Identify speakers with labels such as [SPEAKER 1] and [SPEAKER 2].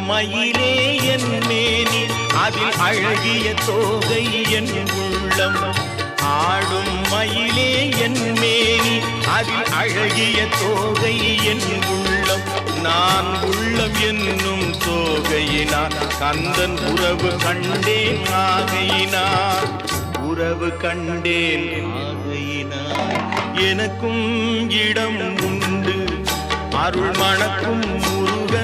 [SPEAKER 1] மயிலே என் மேனி அதில் அழகிய தோகை என் உள்ளம். ஆடும் மயிலே என் மேனி அதில் அழகிய தோகை என் உள்ளம். நான் உள்ளம் என்னும் தோகையினார் கந்தன் உறவு கண்டேன் ஆகையினார். உறவு கண்டேன் ஆகையினார். எனக்கும் இடம் உண்டு அருள் மணக்கும் முருக